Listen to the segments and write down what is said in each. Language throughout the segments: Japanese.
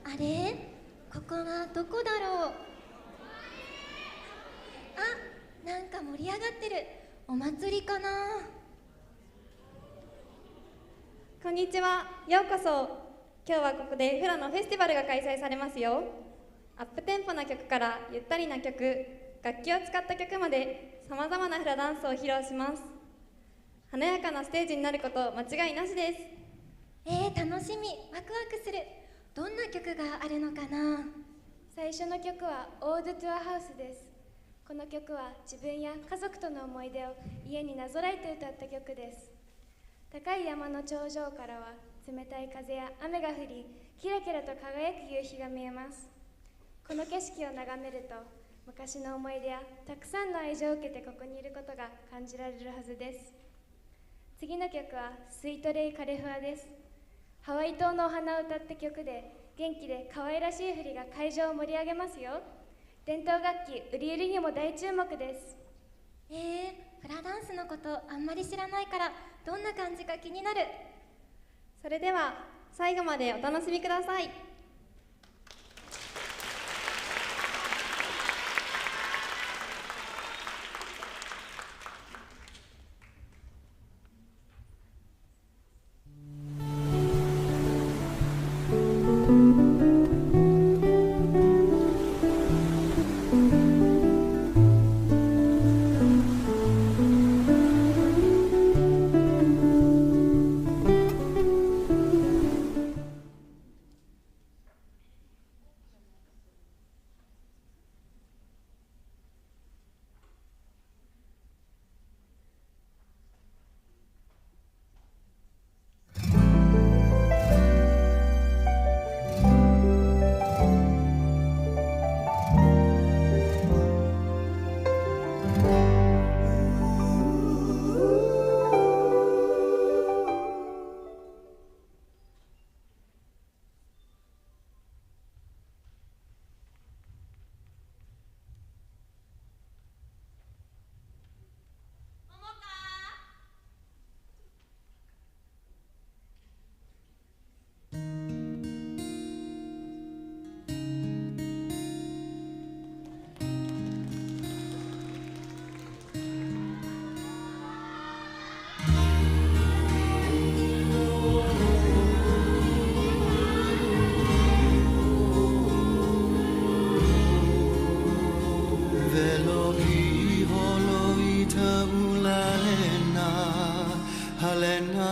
あれ？ここはどこだろう？あ、なんか盛り上がってる。お祭りかな？こんにちは、ようこそ。今日はここでフラのフェスティバルが開催されますよ。アップテンポな曲からゆったりな曲、楽器を使った曲までさまざまなフラダンスを披露します。華やかなステージになること間違いなしです。楽しみ、ワクワクする。どんな曲があるのかな？最初の曲はオードトゥアハウスです。この曲は自分や家族との思い出を家になぞらえて歌った曲です。高い山の頂上からは冷たい風や雨が降り、キラキラと輝く夕日が見えます。この景色を眺めると昔の思い出やたくさんの愛情を受けてここにいることが感じられるはずです。次の曲はスイートレイカレフアです。ハワイ島のお花を歌った曲で、元気で可愛らしい振りが会場を盛り上げますよ。伝統楽器ウリウリにも大注目です。フラダンスのことあんまり知らないからどんな感じか気になる。それでは最後までお楽しみください。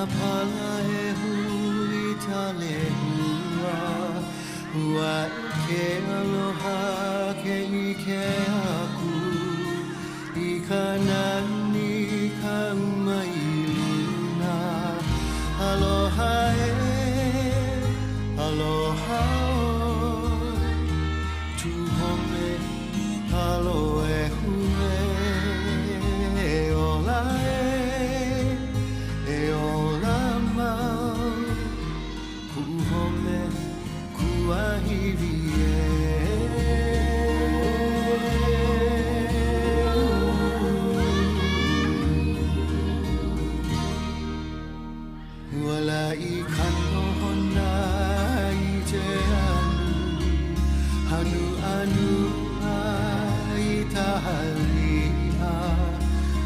pala e hui tale hua Hua ke aloha ke ike aku I ka nani ka umailuna Aloha e, aloha oi Tuhome alo e hue E ola e ola mau Kuhome kuahiri Wala I kano hona I te anu anu ai tahalia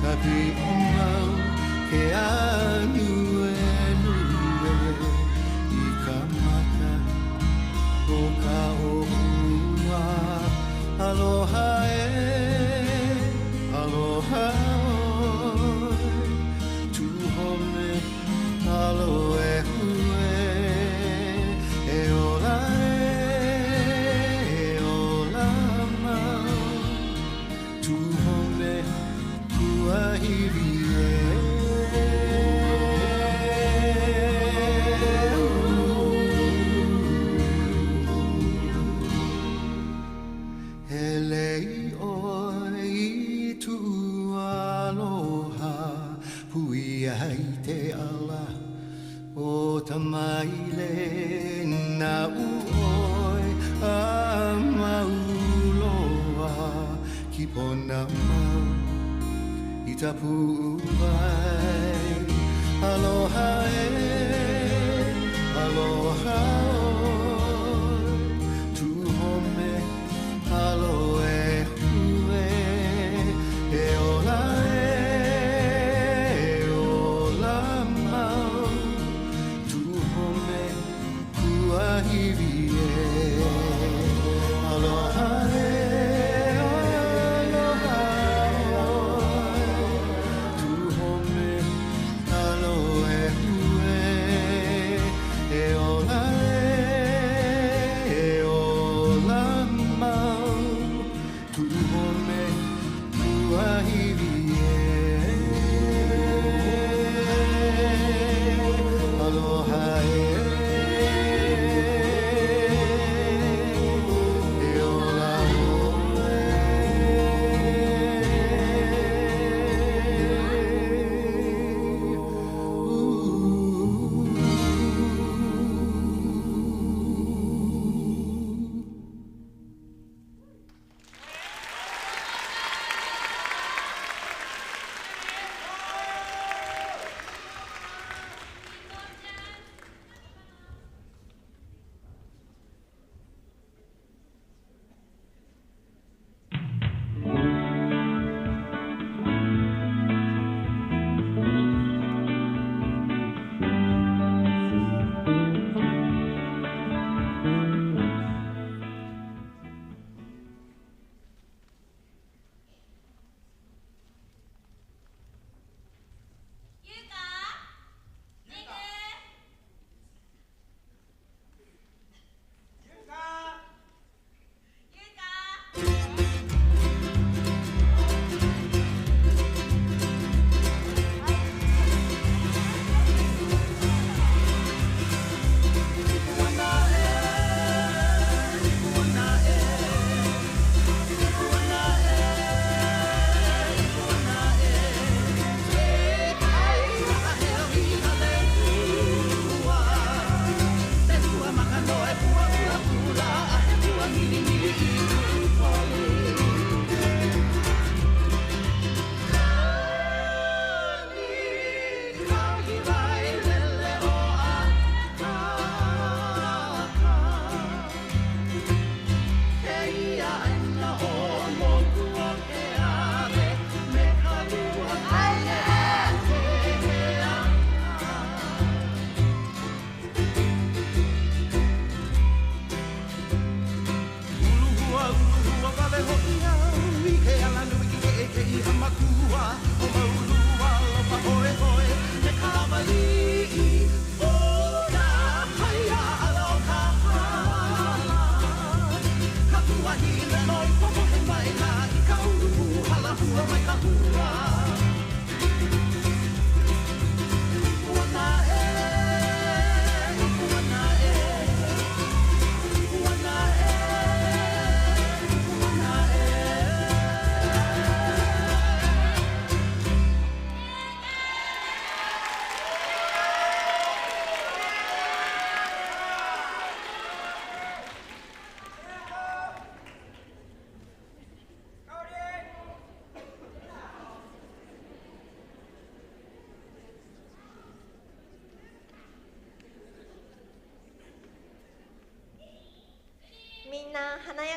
Kapi umau ke anu enue I ka mata o ka ohua Aloha e, aloha oi Tuhome alo e hue E ola mau Tuhome kuahiri Helei oi I tu aloha Hui ai te ala O tamaile na uoi A mauloa Ki pona mau I tapu vai Aloha e, aloha oi Tuhome alo e hue E ola mau Tuhome kuahiri Aloha aloha Tuhome alo e hue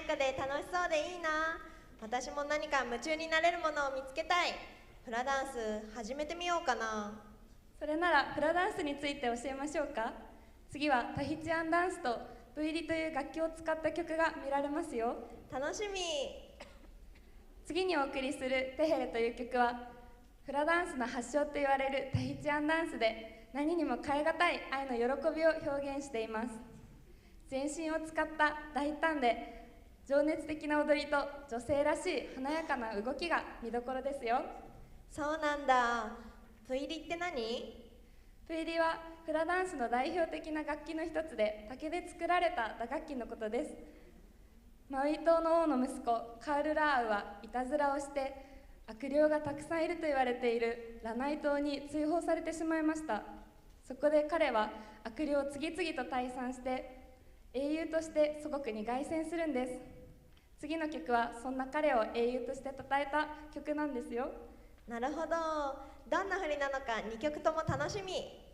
かで楽しそうでいいな。私も何か夢中になれるものを見つけたい。フラダンス始めてみようかな。それならフラダンスについて教えましょうか。次はタヒチアンダンスとブイリという楽器を使った曲が見られますよ。楽しみ。次にお送りするテヘレという曲はフラダンスの発祥と言われるタヒチアンダンスで、何にも代え難い愛の喜びを表現しています。全身を使った大胆で情熱的な踊りと女性らしい華やかな動きが見どころですよ。そうなんだ。プイリって何？プイリはフラダンスの代表的な楽器の一つで、竹で作られた打楽器のことです。マウイ島の王の息子カール・ラーウはいたずらをして悪霊がたくさんいると言われているラナイ島に追放されてしまいました。そこで彼は悪霊を次々と退散して英雄として祖国に凱旋するんです。次の曲はそんな彼を英雄として称えた曲なんですよ。なるほど。どんな振りなのか2曲とも楽しみ。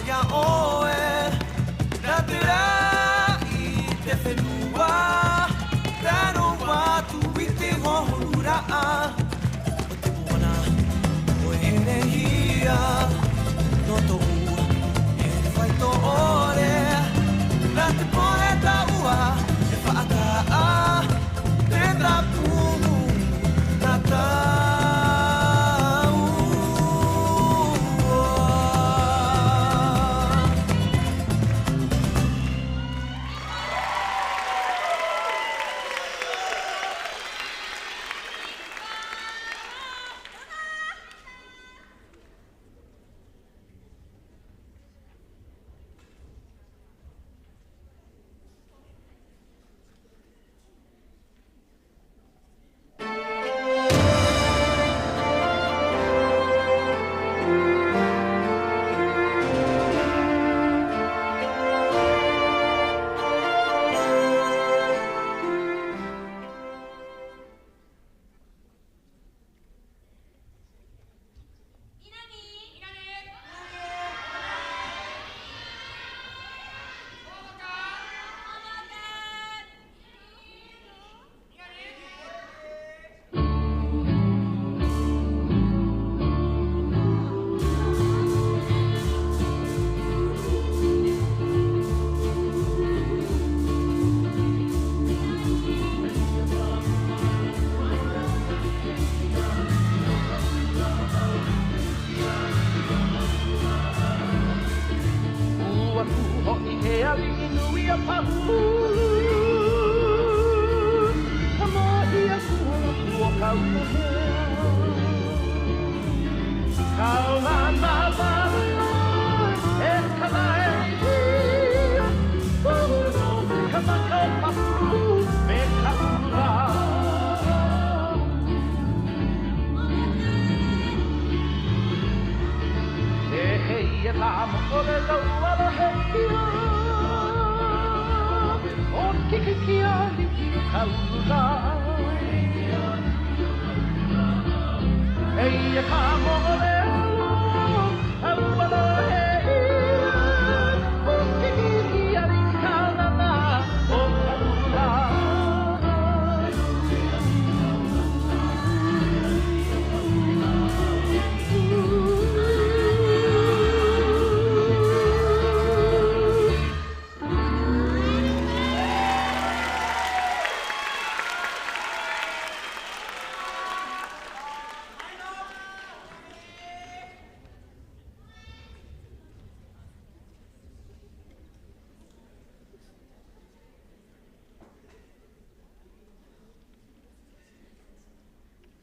ya oe Natera I te whenua Tano watu I te hohura O te moana o e here hia No to e te whaito ore Na te pohe taua e whaata Te tapu na tau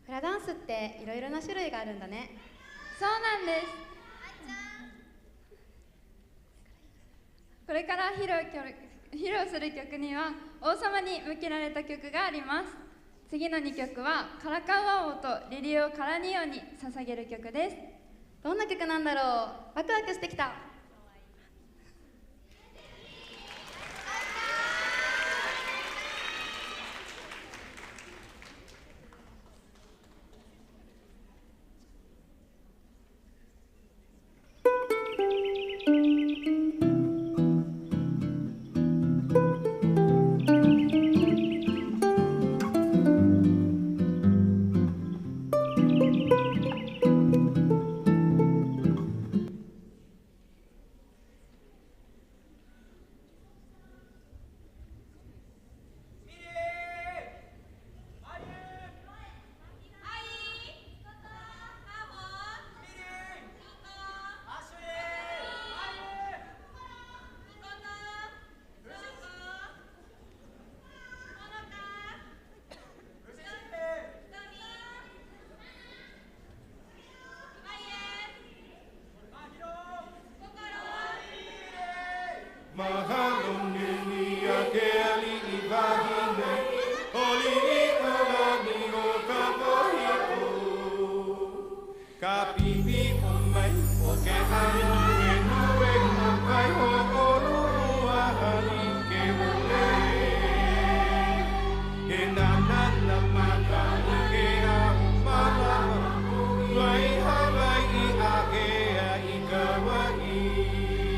フラダンスっていろいろな種類があるんだね。そうなんです。これから披露する曲には王様に向けられた曲があります。次の2曲はカラカウア王とリリオ・カラニオに捧げる曲です。どんな曲なんだろう。ワクワクしてきた。Kawaii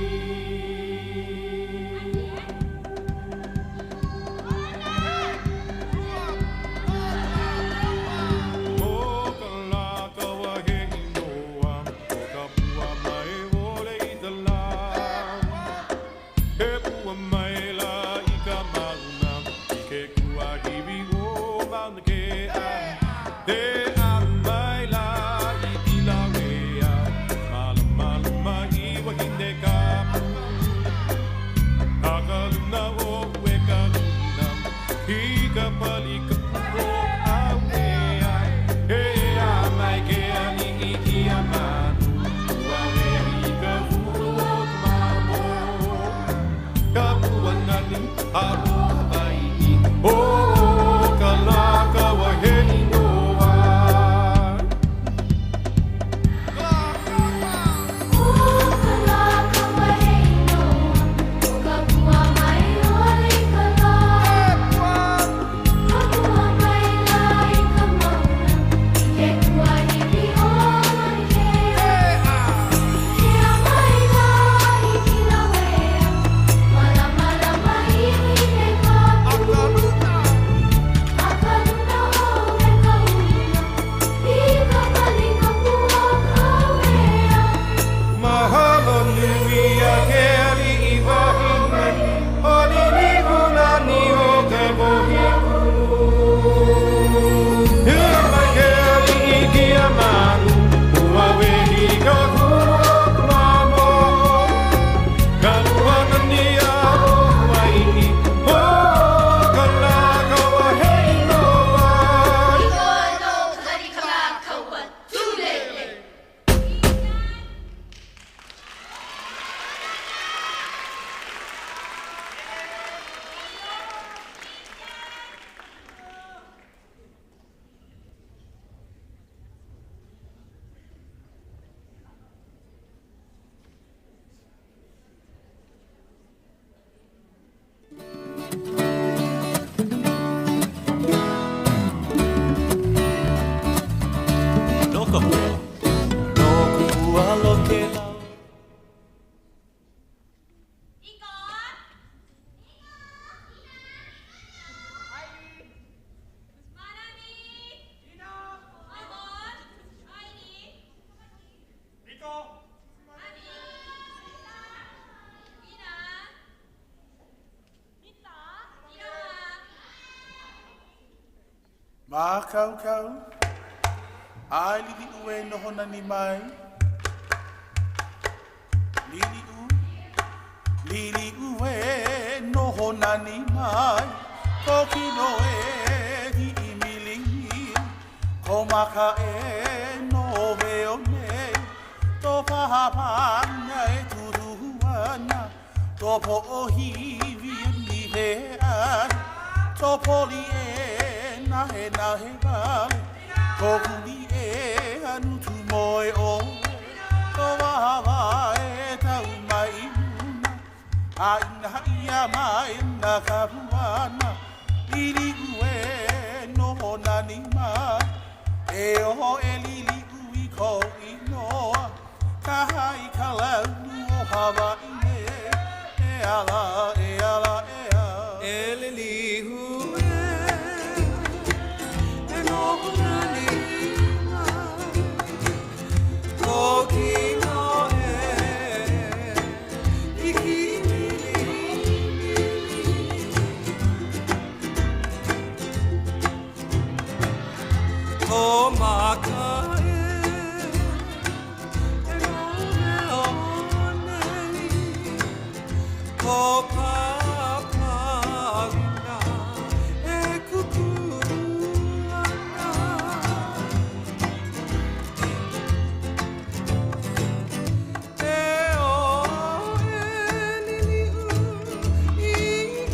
Mākaukau, ai lili ue noho nani mai. Lili ue noho nani mai. Koki no e hi i milingi. Ko maka e no veo nei. Tō pahapana e turuana. Tō po o hivi ni he ana. Tō poli e nahe vale. Ko kuni e anu tu moe o. Tō wahawa e tau mai una. A ina ia mai na kapuana. Lili ue noho nani mai. E oho e lili ui ko inoa. Ka hai ka launu o Hawaii ne. E ala, e ala, e ala. E lili ue e noho nani mai. Koki no e iki ko maka e no veo nei. Ko papagina e kukuruana. E o e liliu I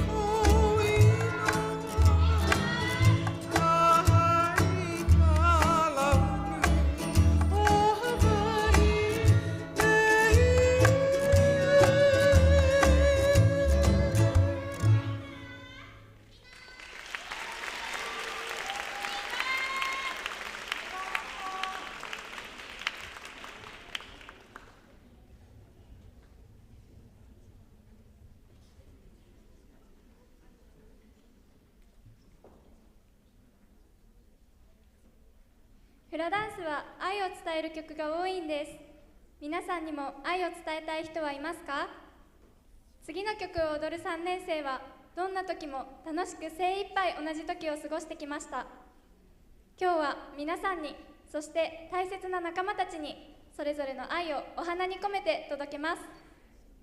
koina. Ka hai ka launu o Hawaii nei.フラダンスは愛を伝える曲が多いんです。皆さんにも愛を伝えたい人はいますか？次の曲を踊る3年生はどんな時も楽しく精一杯同じ時を過ごしてきました。今日は皆さんに、そして大切な仲間たちにそれぞれの愛をお花に込めて届けます。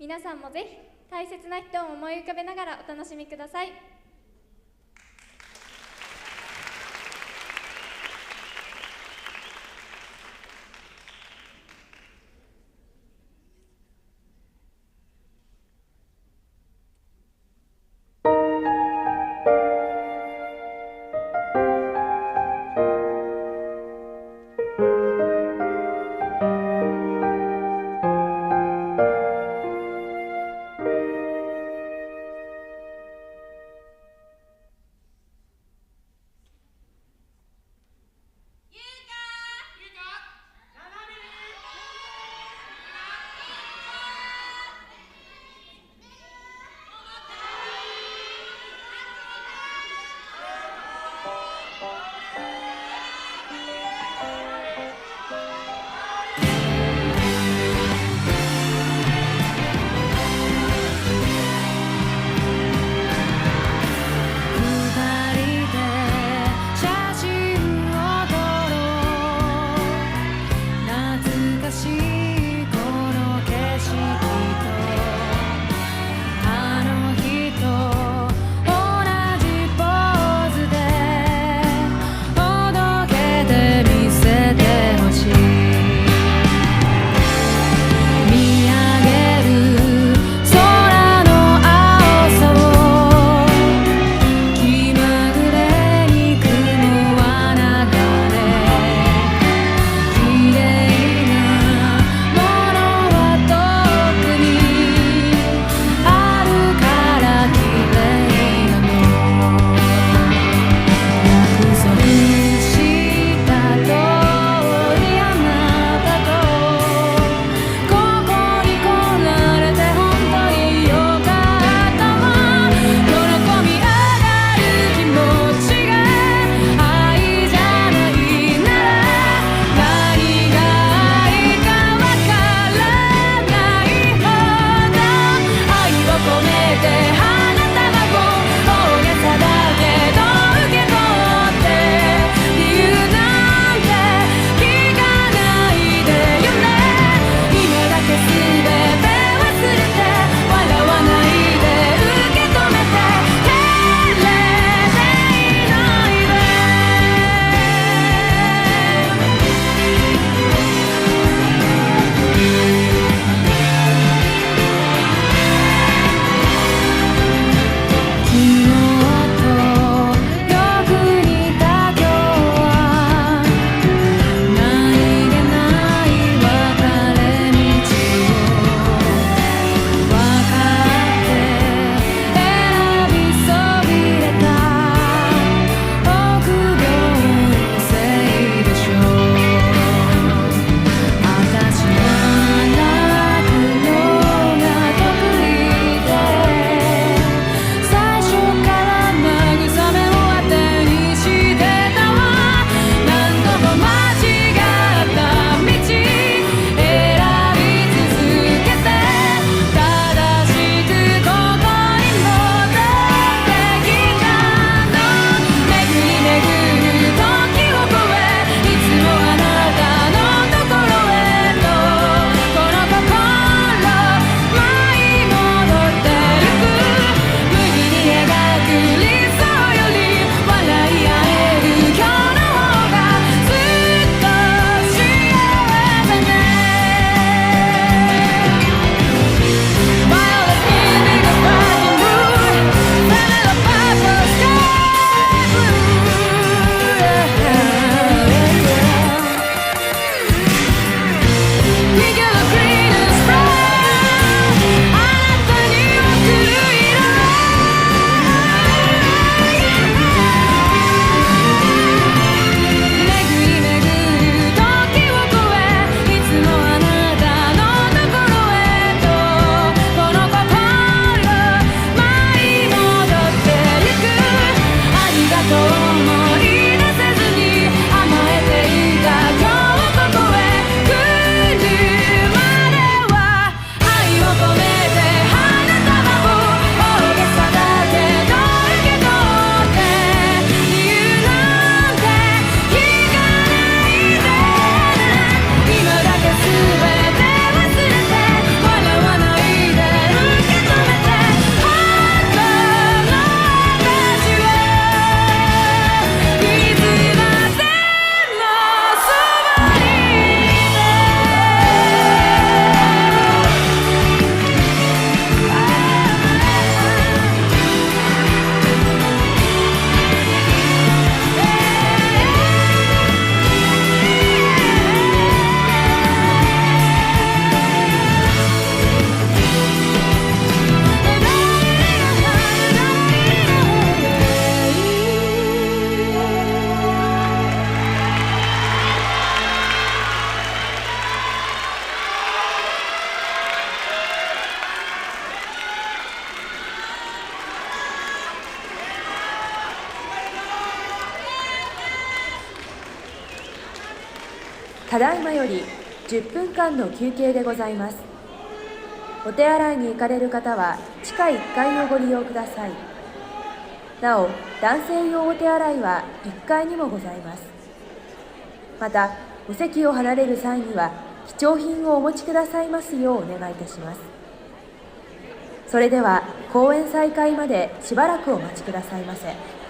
皆さんもぜひ大切な人を思い浮かべながらお楽しみください。ただいまより10分間の休憩でございます。お手洗いに行かれる方は地下1階をご利用ください。なお、男性用お手洗いは1階にもございます。また、お席を離れる際には貴重品をお持ちくださいますようお願いいたします。それでは公演再開までしばらくお待ちくださいませ。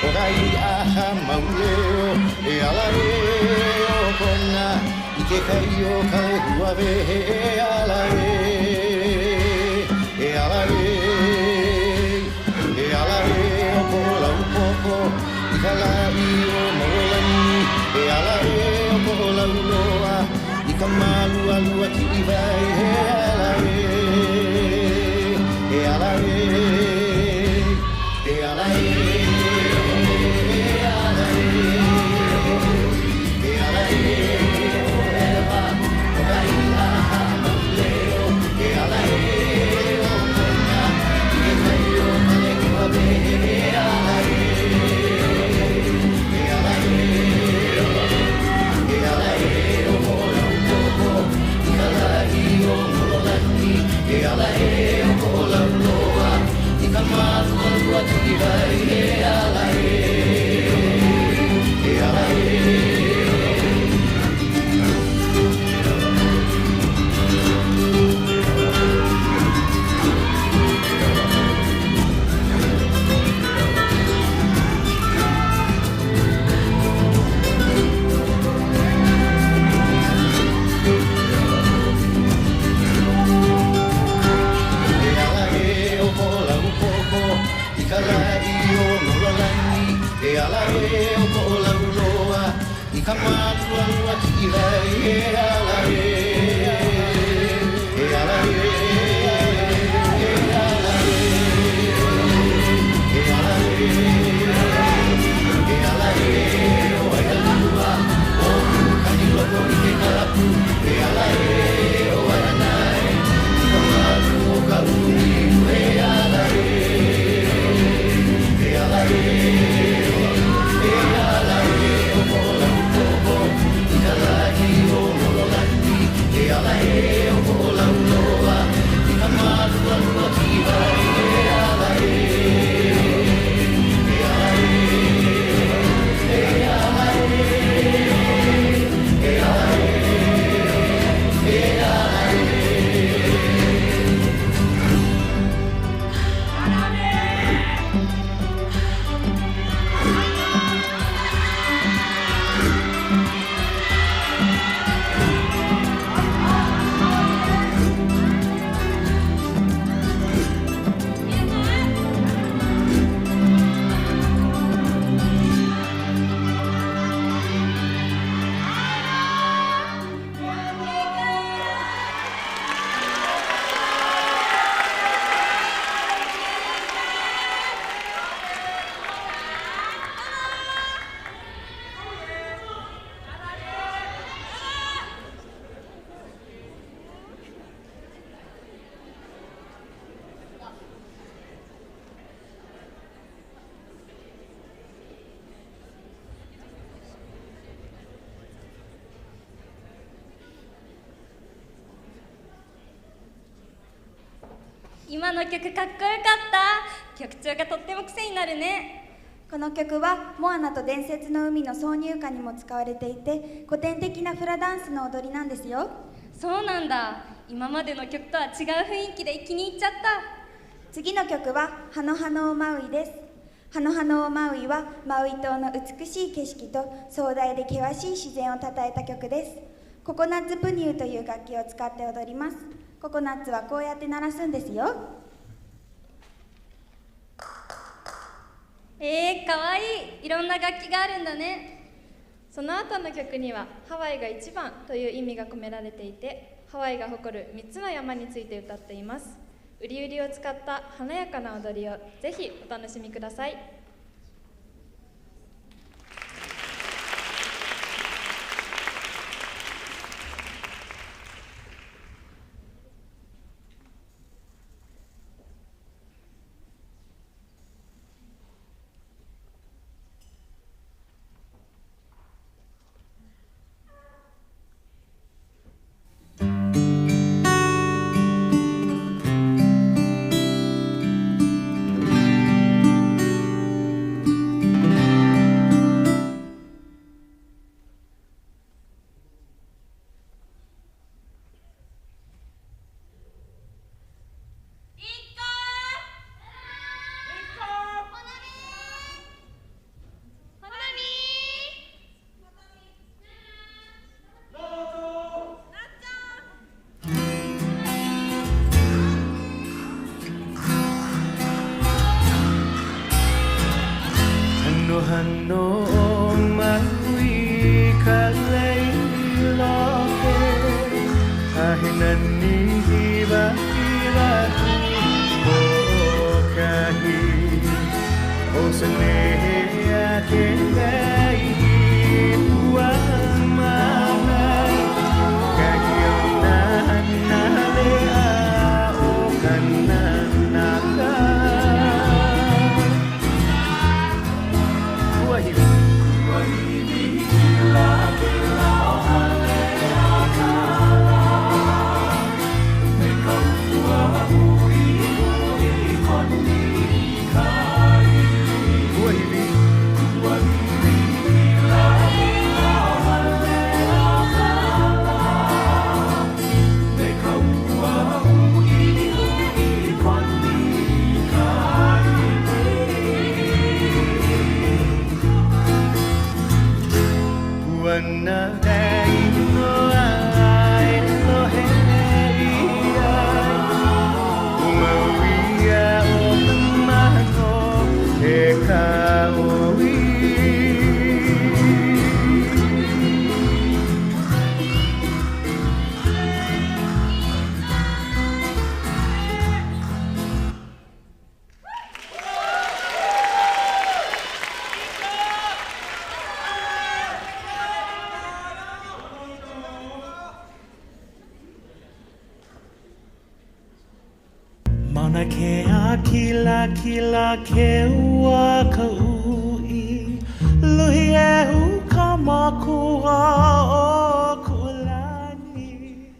Orai aha mauleo e ala e o kona I ke kai o kai huave e ala e o kola upoko I ka lai o maulani e ala e o kola uloa I ka malua lua ki I vai e ala今の曲かっこよかった。曲調がとっても癖になるね。この曲はモアナと伝説の海の挿入歌にも使われていて、古典的なフラダンスの踊りなんですよ。そうなんだ。今までの曲とは違う雰囲気で気に入っちゃった。次の曲はハノハノオマウイです。ハノハノオマウイはマウイ島の美しい景色と壮大で険しい自然をたたえた曲です。ココナッツプニューという楽器を使って踊ります。ココナッツはこうやって鳴らすんですよ。かわいい。いろんな楽器があるんだね。その後の曲にはハワイが一番という意味が込められていて、ハワイが誇る3つの山について歌っています。ウリウリを使った華やかな踊りをぜひお楽しみください。「Mana ke a kila ke ua ka ui Luhi e u ka makua o kulani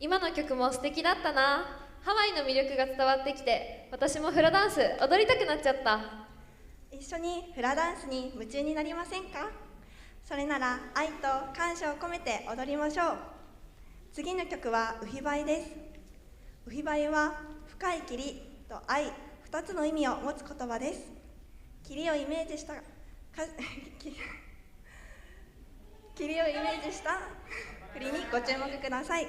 今の曲も素敵だったな。ハワイの魅力が伝わってきて、私もフラダンス踊りたくなっちゃった。一緒にフラダンスに夢中になりませんか？それなら愛と感謝を込めて踊りましょう。次の曲はウヒバイです。ウヒバイは深い霧と愛2つの意味を持つ言葉です。霧をイメージした振りにご注目ください。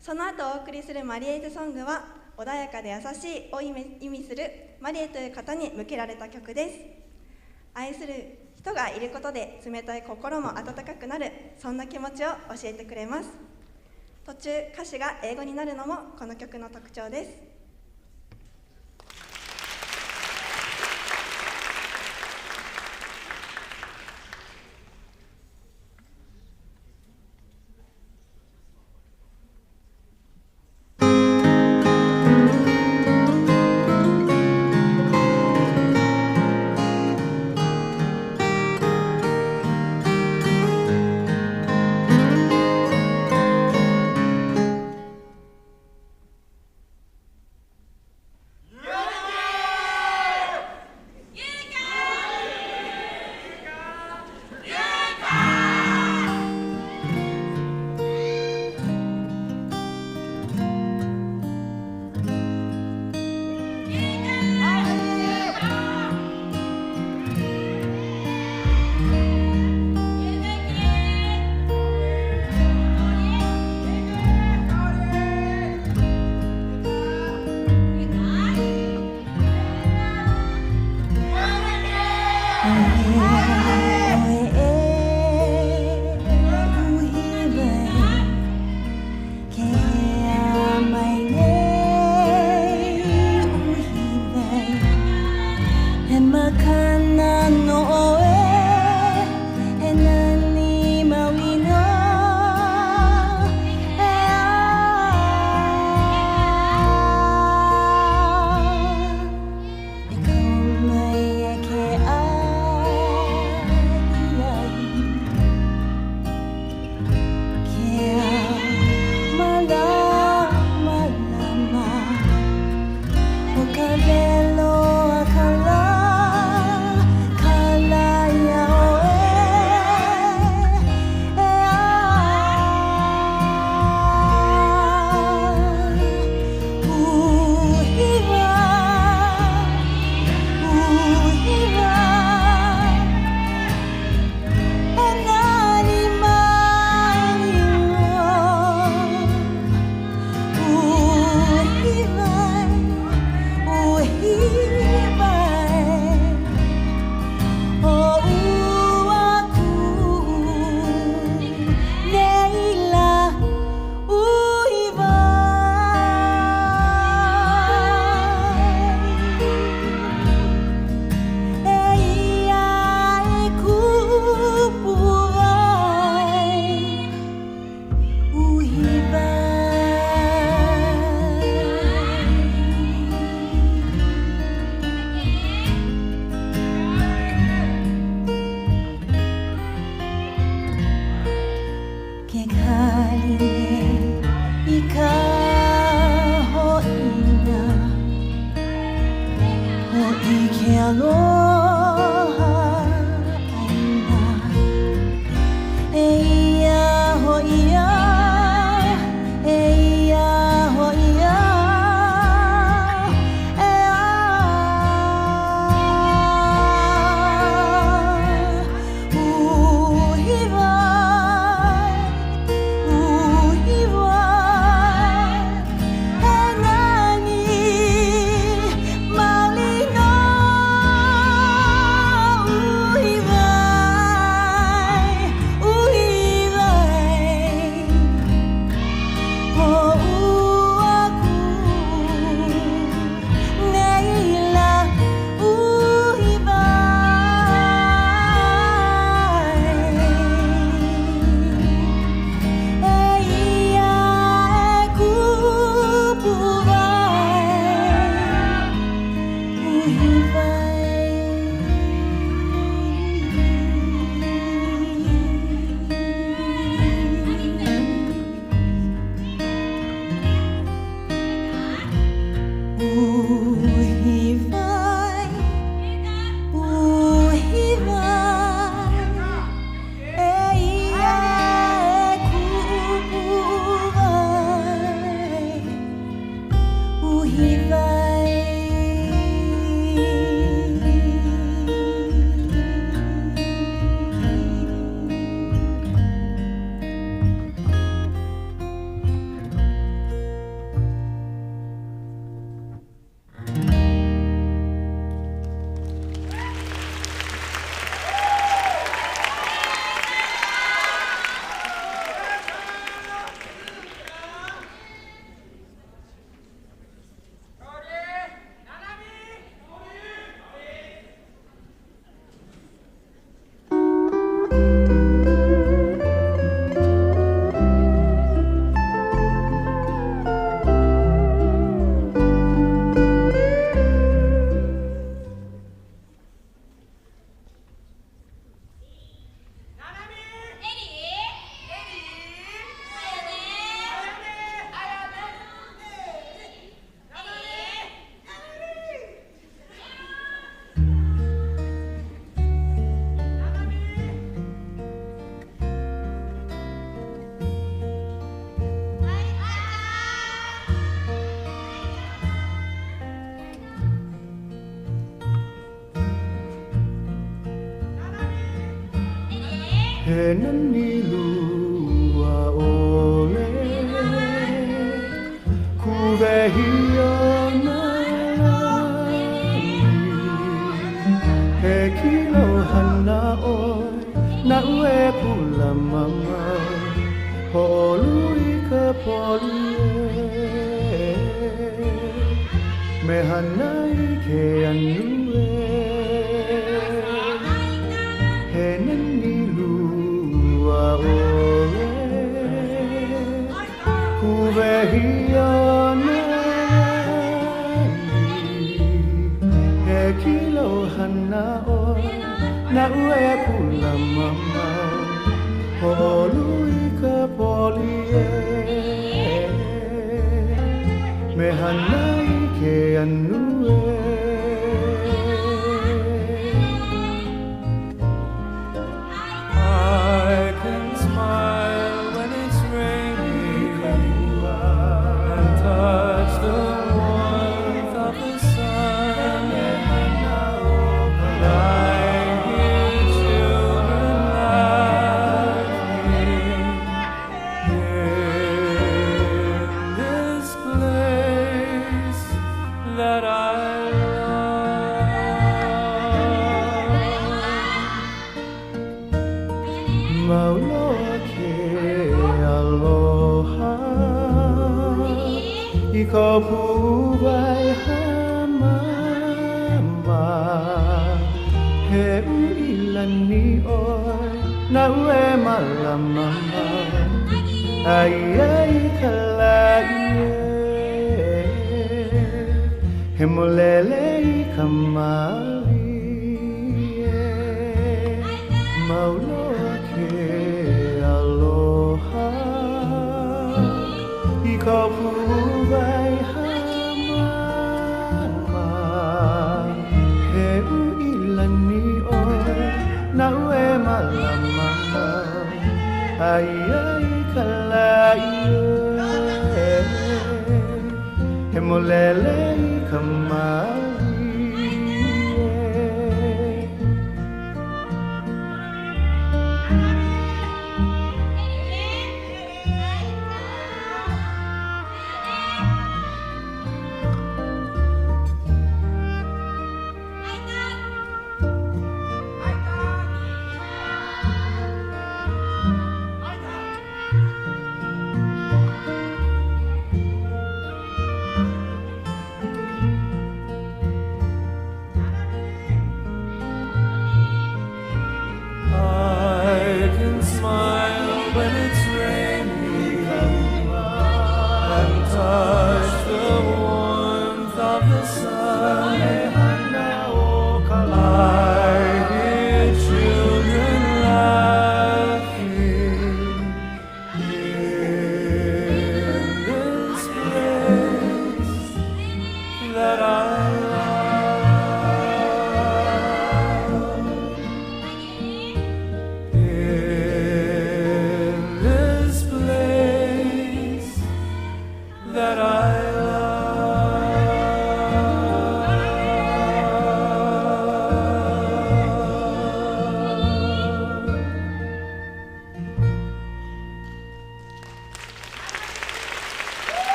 その後お送りするマリエーテソングは穏やかで優しいを意味するマリエという方に向けられた曲です。愛する人がいることで冷たい心も温かくなる、そんな気持ちを教えてくれます。途中歌詞が英語になるのもこの曲の特徴です。Cabello a color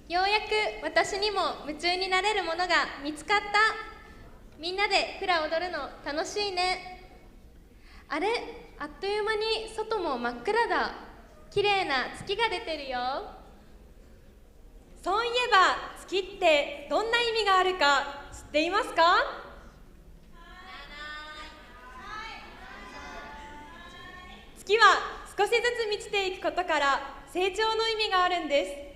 ようやく私にも夢中になれるものが見つかった。みんなでフラ踊るの楽しいね。あれ、あっという間に外も真っ暗だ。綺麗な月が出てるよ。そういえば月ってどんな意味があるか知っていますか？月は少しずつ満ちていくことから成長の意味があるんです。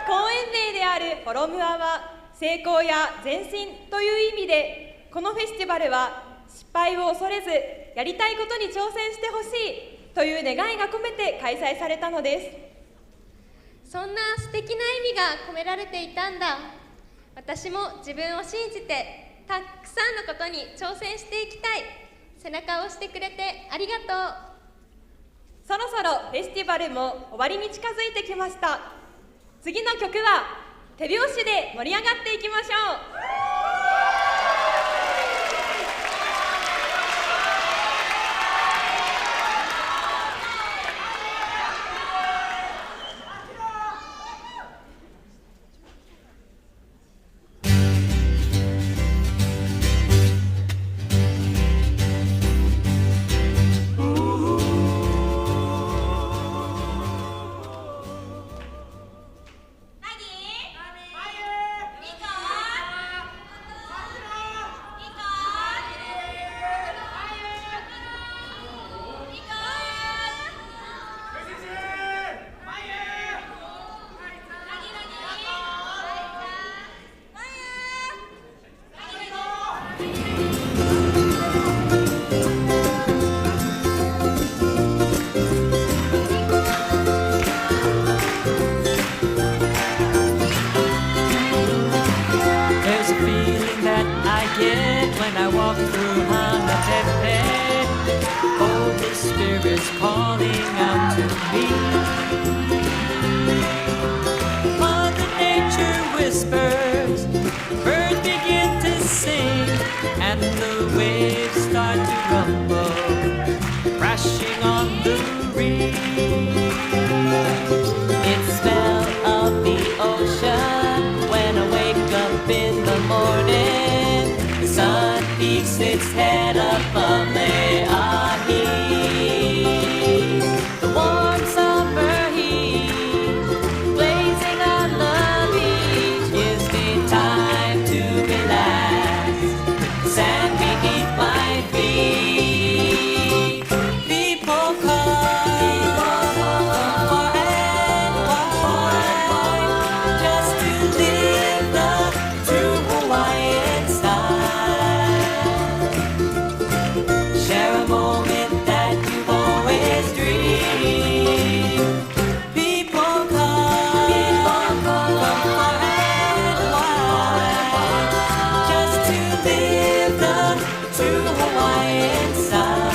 公演名であるホロムアは成功や前進という意味で、このフェスティバルは失敗を恐れずやりたいことに挑戦してほしいという願いが込めて開催されたのです。そんな素敵な意味が込められていたんだ。私も自分を信じてたくさんのことに挑戦していきたい。背中を押してくれてありがとう。そろそろフェスティバルも終わりに近づいてきました。次の曲は手拍子で盛り上がっていきましょう。When I walk through Hanatepe, Holy Spirit's calling out to me. Mother Nature whispers, birds begin to sing, and the waves start to rumble, crashing on the reef. It's smell of the ocean when I wake up in the morning. The sun peeks its head above Leahi. The warm summer heat blazing on the beach gives me time to relax. Sand beneath my feet. People come from far and wide just to live the true Hawaiian style. Share a moment that you've always dreamed. People come from far and wide just to live the true Hawaiian style.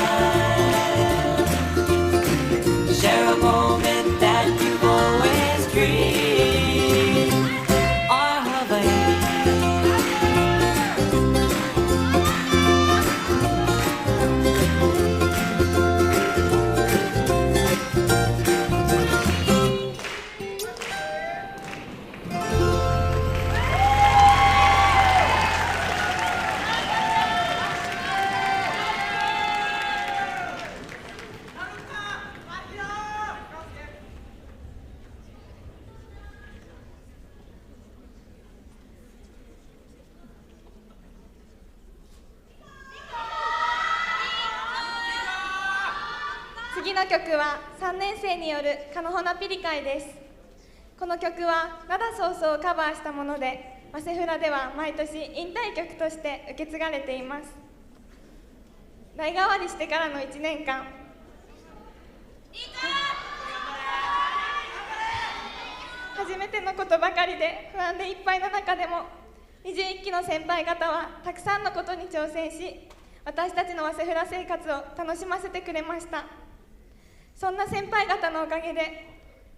Share a moment that you've always dreamed. Our Hawaii.次の曲は3年生によるカノホナピリカイです。この曲は灘ソースをカバーしたもので、マセフラでは毎年引退曲として受け継がれています。代替わりしてからの1年間、初めてのことばかりで不安でいっぱいの中でも、21期の先輩方はたくさんのことに挑戦し、私たちのマセフラ生活を楽しませてくれました。そんな先輩方のおかげで、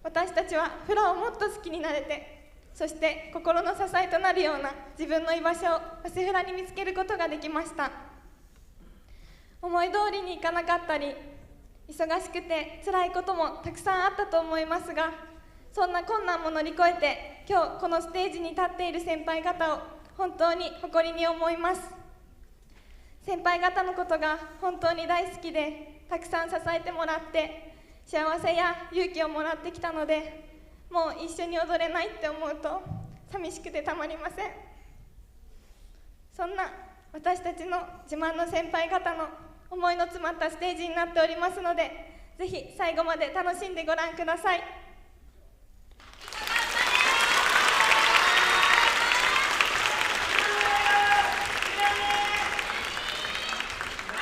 私たちはフラをもっと好きになれて、そして心の支えとなるような自分の居場所をマセフラに見つけることができました。思い通りにいかなかったり、忙しくて辛いこともたくさんあったと思いますが、そんな困難も乗り越えて今日このステージに立っている先輩方を本当に誇りに思います。先輩方のことが本当に大好きで、たくさん支えてもらって幸せや勇気をもらってきたので、もう一緒に踊れないって思うと寂しくてたまりません。そんな私たちの自慢の先輩方の思いの詰まったステージになっておりますので、ぜひ最後まで楽しんでご覧ください。はい、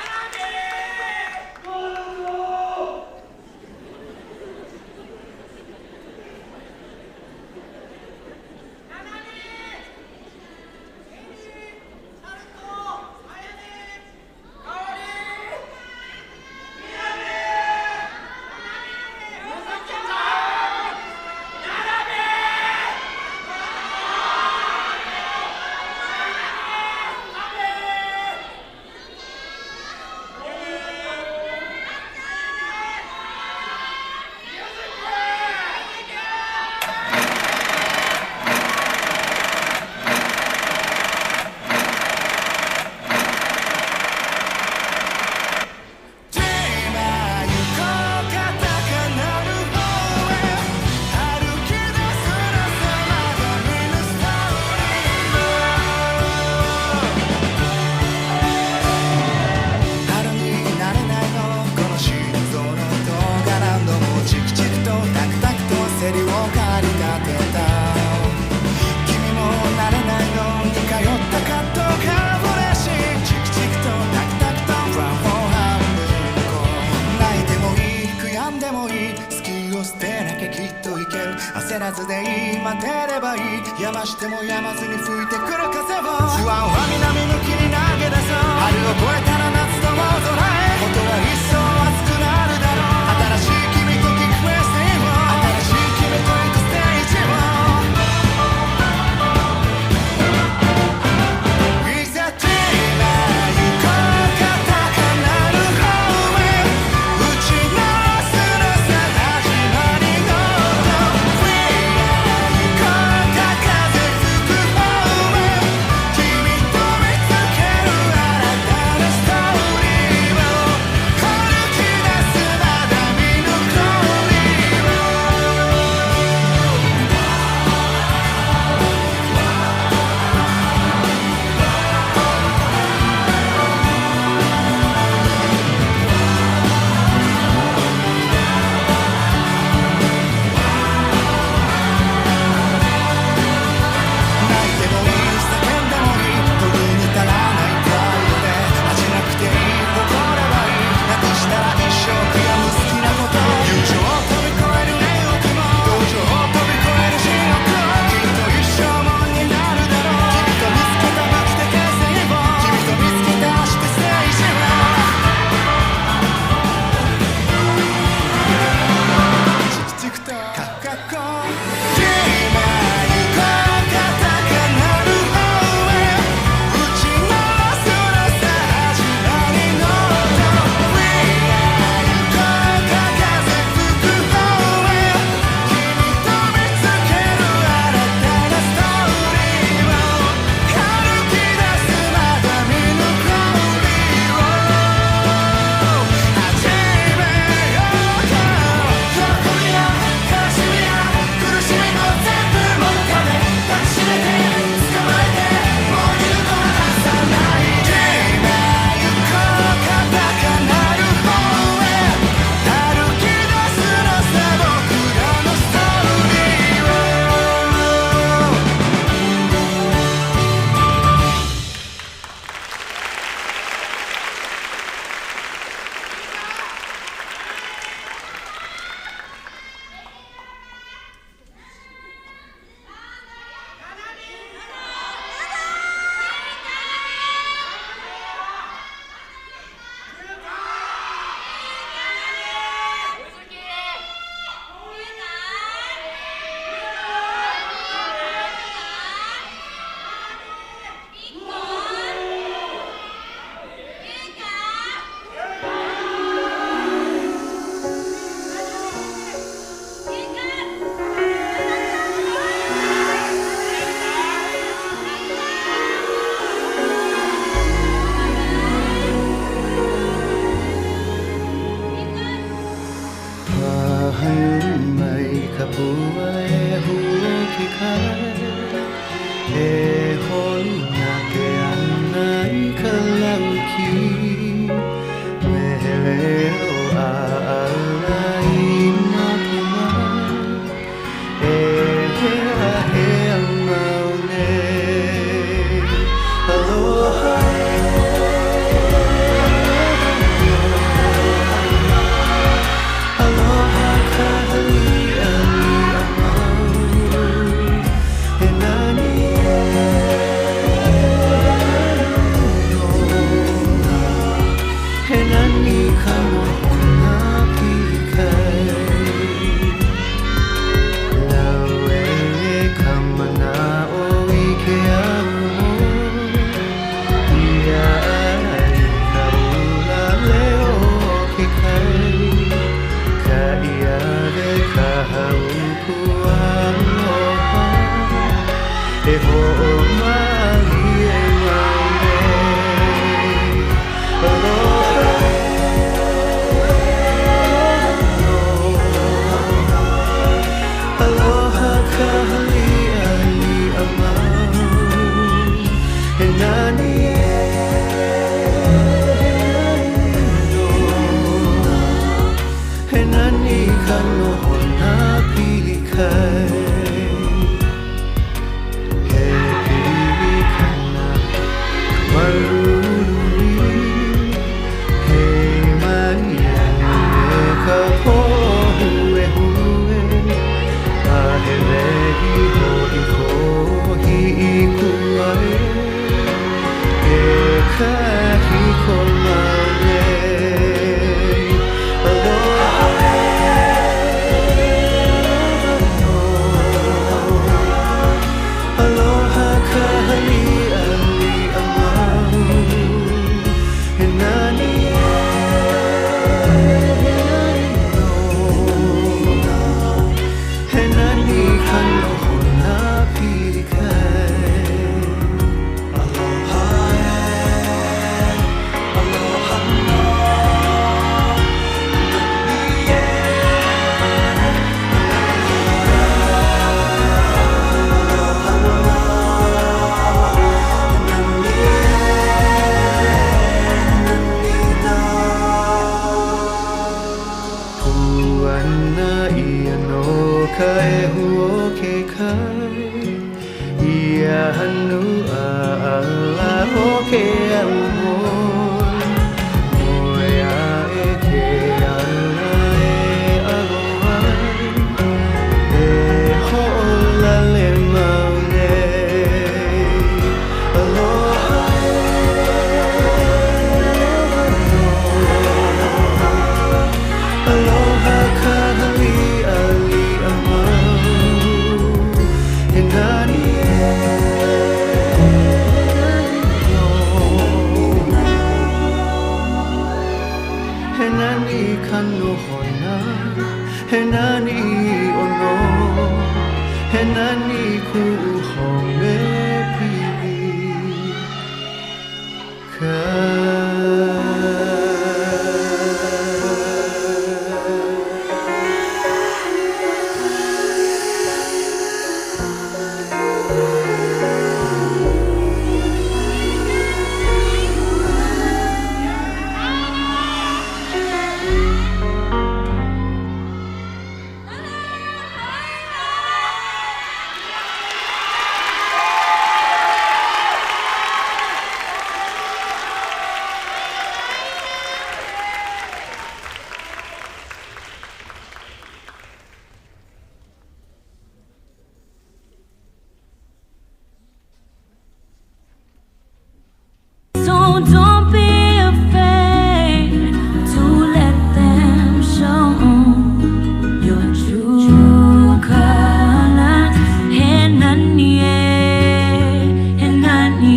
焦らずでいい待てればいいやましてもやまずに吹いてくる風を不安は南向きに投げ出そう春を越えたら夏とも空へことは一層熱くなるだろう新しい君と聞くメッセージを新しい君と行くステージをいざと今行こうか高鳴る方へ打ち直すのさ始まりの音 We are 行こうか風吹く方へ君と見つける新たなストーリー he nani kanu hoina he nani ono he nani ku home pili ka So don't be afraid to let them show your true colors. Hey, nani, hey, nani,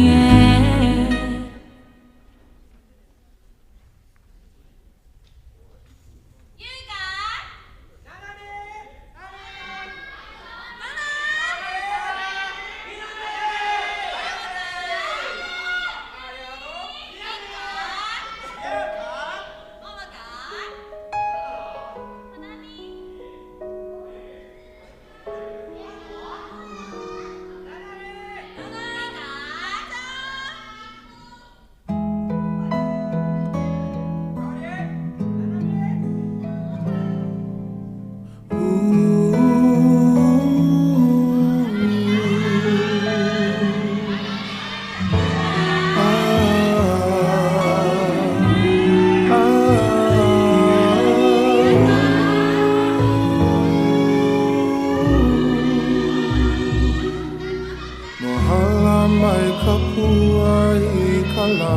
Mohala mai kapua I kala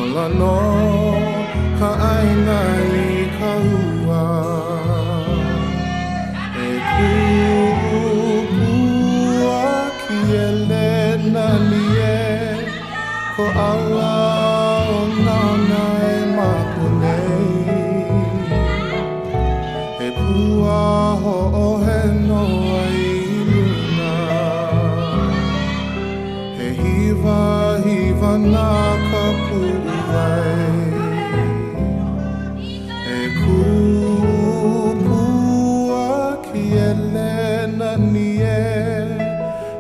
Ola no ka aina I ka hua E kupua ki ele nani e Ko ala o nana e mapune E pua ho o he no ai Hiva na kapuai E kupua ki ele nani e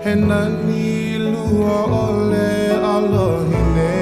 He nani lua ole alohine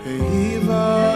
Hiva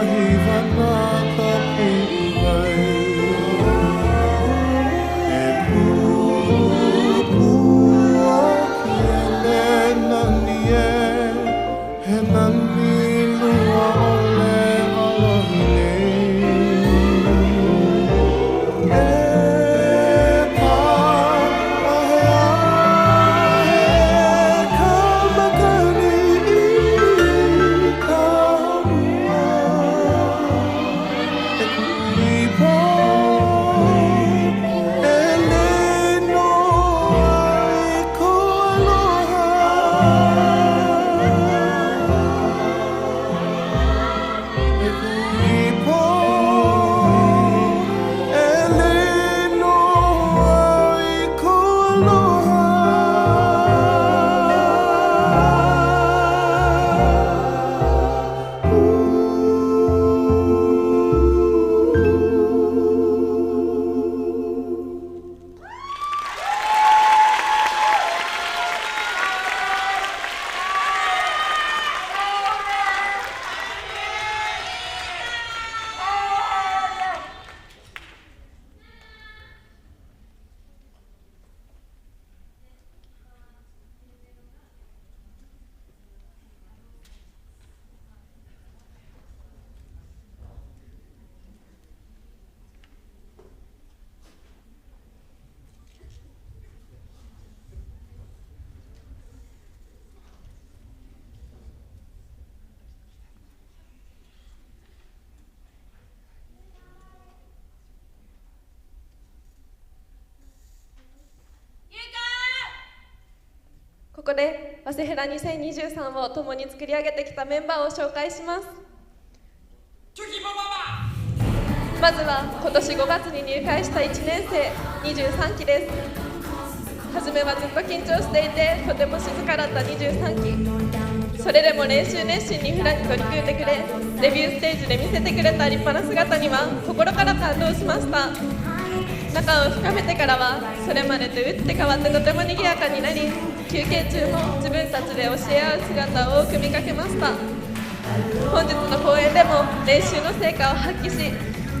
ここで早稲ヘラ2023を共に作り上げてきたメンバーを紹介します。まずは今年5月に入会した1年生23期です。初めはずっと緊張していてとても静かだった23期、それでも練習熱心にフラに取り組んでくれ、デビューステージで見せてくれた立派な姿には心から感動しました。仲を深めてからはそれまでと打って変わってとても賑やかになり、休憩中も自分たちで教え合う姿を多く見かけました。本日の公演でも練習の成果を発揮し、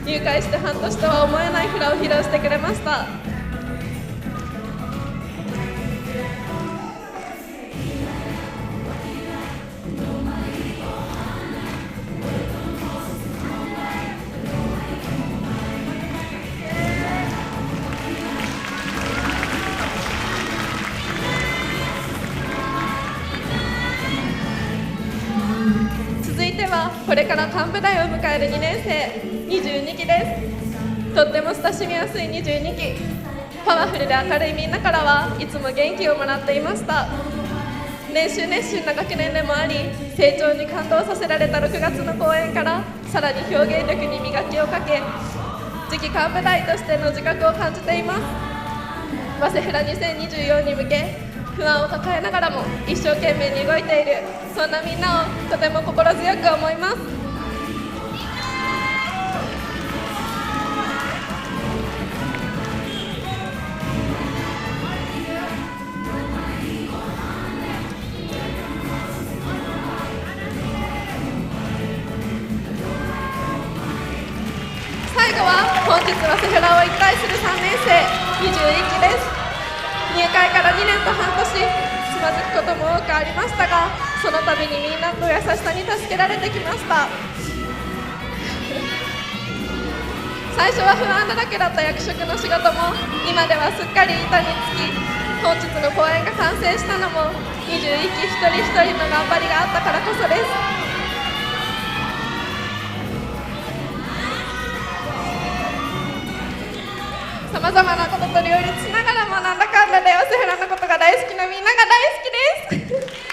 入会して半年とは思えないフラを披露してくれました。続いてはこれから幹部代を迎える2年生22期です。とっても親しみやすい22期、パワフルで明るいみんなからはいつも元気をもらっていました。練習熱心な学年でもあり、成長に感動させられた6月の公演からさらに表現力に磨きをかけ、次期幹部代としての自覚を感じています。早稲ヘラ2024に向け不安を抱えながらも一生懸命に動いている、そんなみんなをとても心強く思います。最後は本日早稲ヘラを引退する3年生21期です。入会から2年と半年、つまずくことも多くありましたが、その度にみんなと優しさに助けられてきました。最初は不安だらけだった役職の仕事も今ではすっかり板につき、本日の公演が完成したのも21期一人一人の頑張りがあったからこそです。さまざまなことと両立しながらもなんだかんだで早稲ヘラのことが大好きなみんなが大好きです。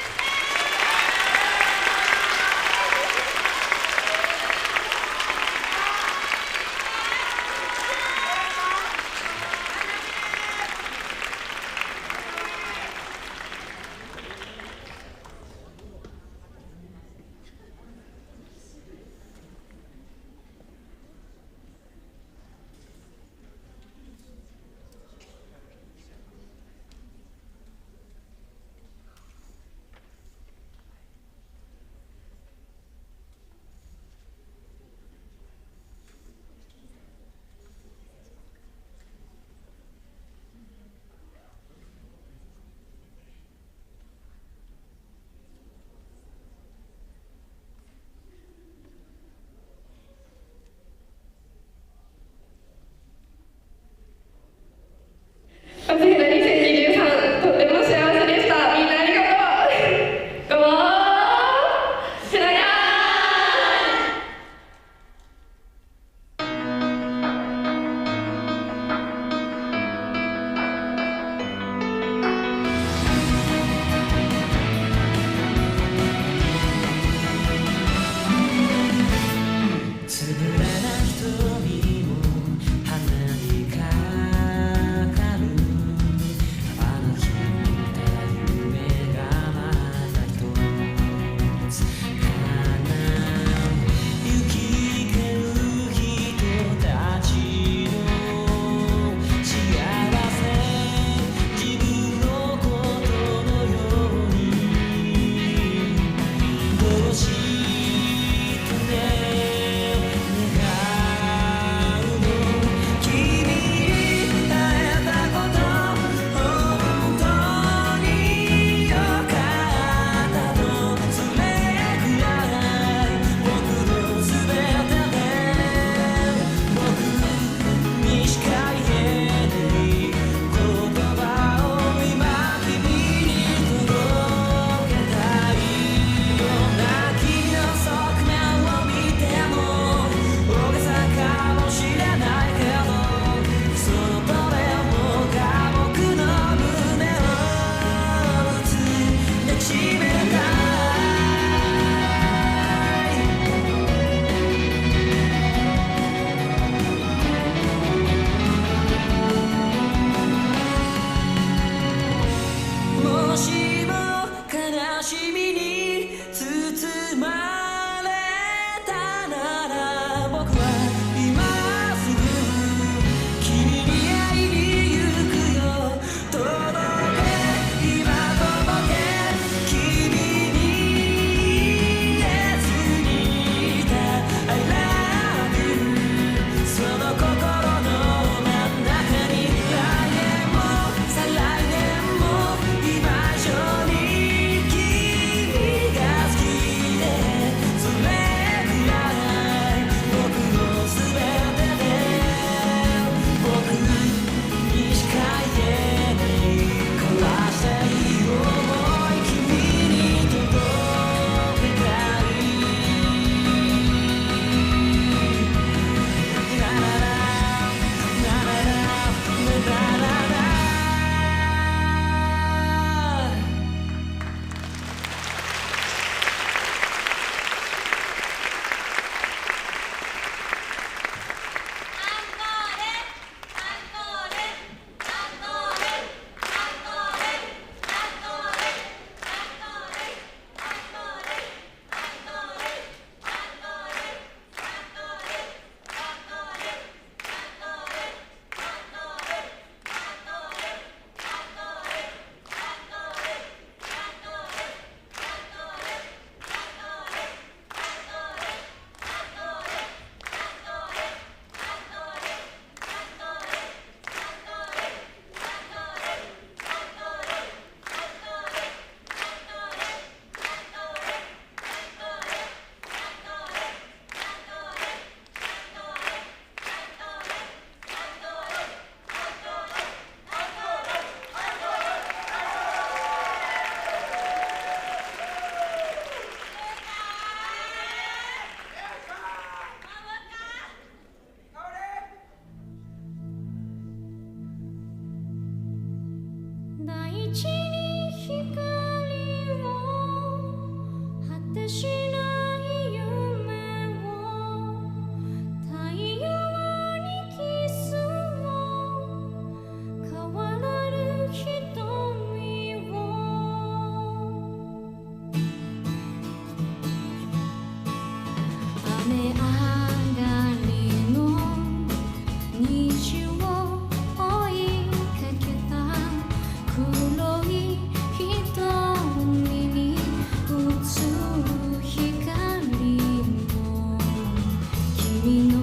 君の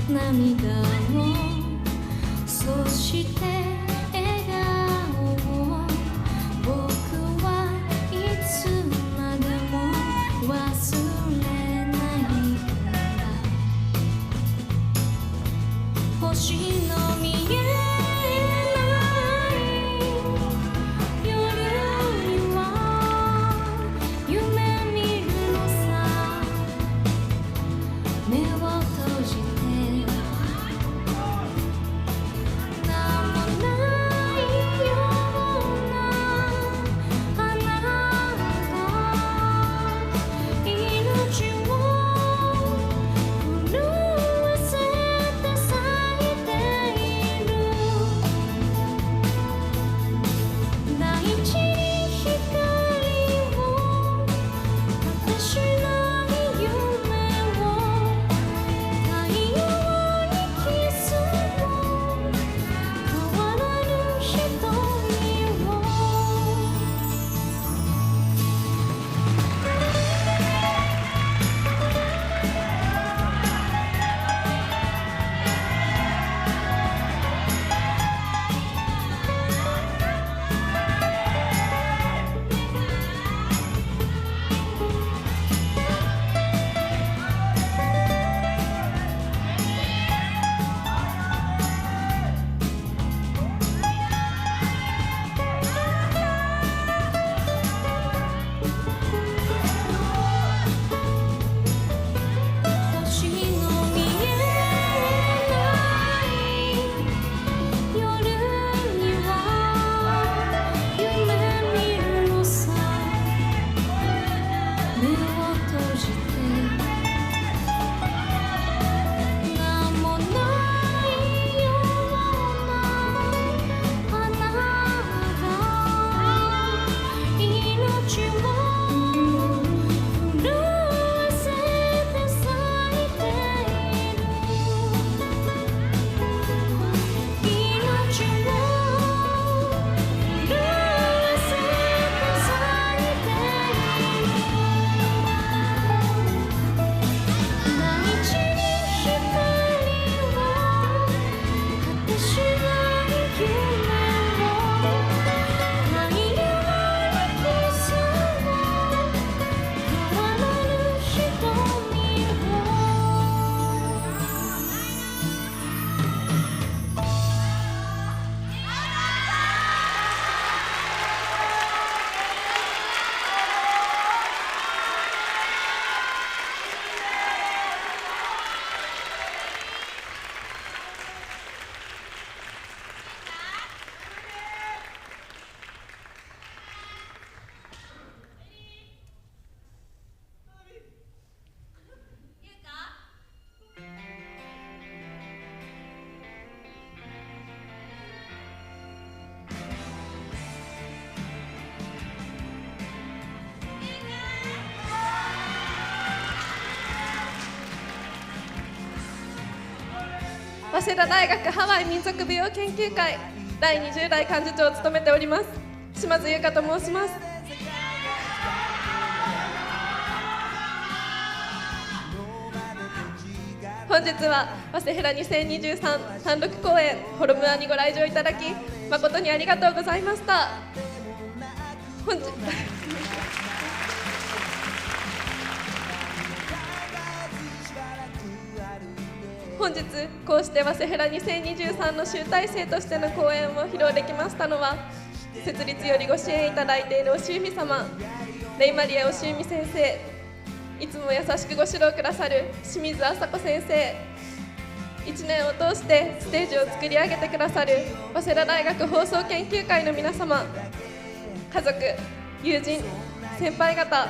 涙をそして笑顔を僕はいつまでも忘れないから星の見え早稲田大学ハワイ民族舞踊研究会第20代幹事長を務めております島津優香と申します。本日は早稲ヘラ2023単独公演ホルムアにご来場いただき誠にありがとうございました。本日こうして早稲ヘラ2023の集大成としての公演を披露できましたのは設立よりご支援いただいているおしゅうみ様、レイマリアおしゅうみ先生、いつも優しくご指導くださる清水麻子先生、1年を通してステージを作り上げてくださる早稲田大学放送研究会の皆様、家族、友人、先輩方、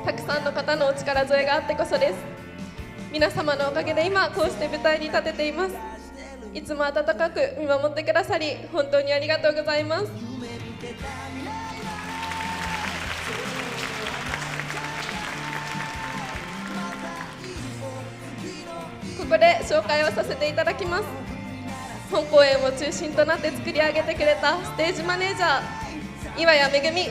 たくさんの方のお力添えがあってこそです。皆様のおかげで今こうして舞台に立てています。いつも温かく見守ってくださり本当にありがとうございます。ここで紹介をさせていただきます。本公演を中心となって作り上げてくれたステージマネージャー岩谷めぐみ、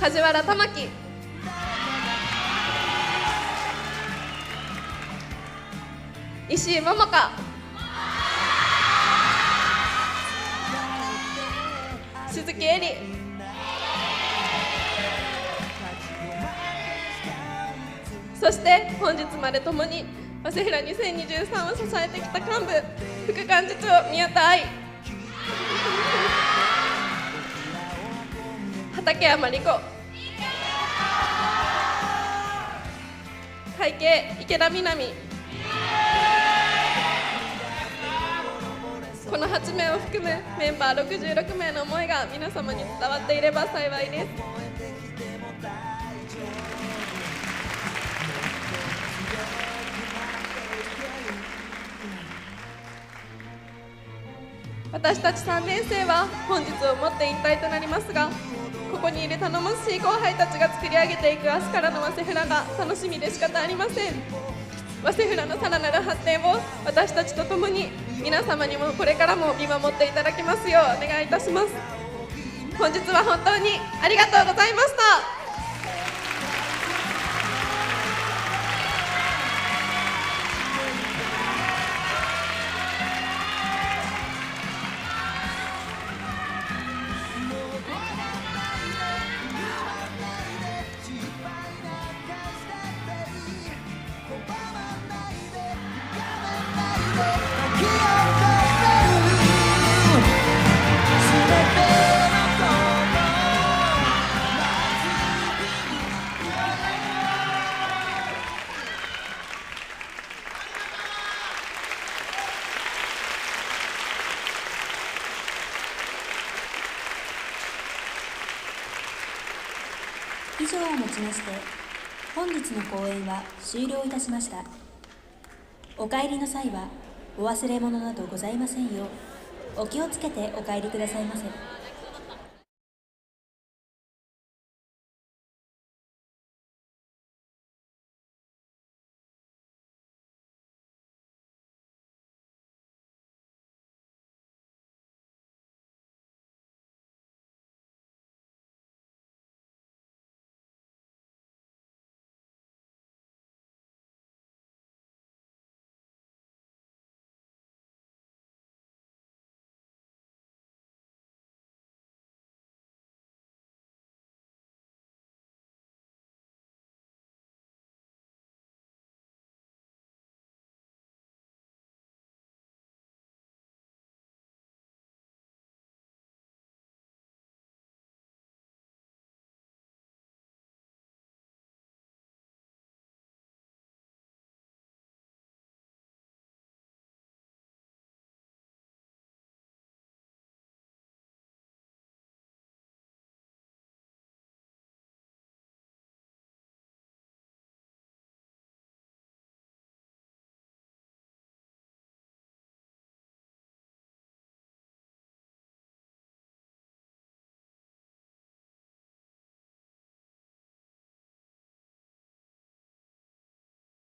梶原玉樹、石井桃香、鈴木恵里、そして本日まで共に早稲平2023を支えてきた幹部副幹事長宮田愛、畠山理子、会計池田みなみ、この8名を含むメンバー66名の思いが皆様に伝わっていれば幸いです。私たち3年生は本日をもって引退となりますが、ここにいる頼もしい後輩たちが作り上げていく明日からの早稲平が楽しみで仕方ありません。早稲平のさらなる発展を私たちと共に皆様にもこれからも見守っていただきますようお願いいたします。本日は本当にありがとうございました。以上をもちまして本日の公演は終了いたしました。お帰りの際はお忘れ物などございませんようお気をつけてお帰りくださいませ。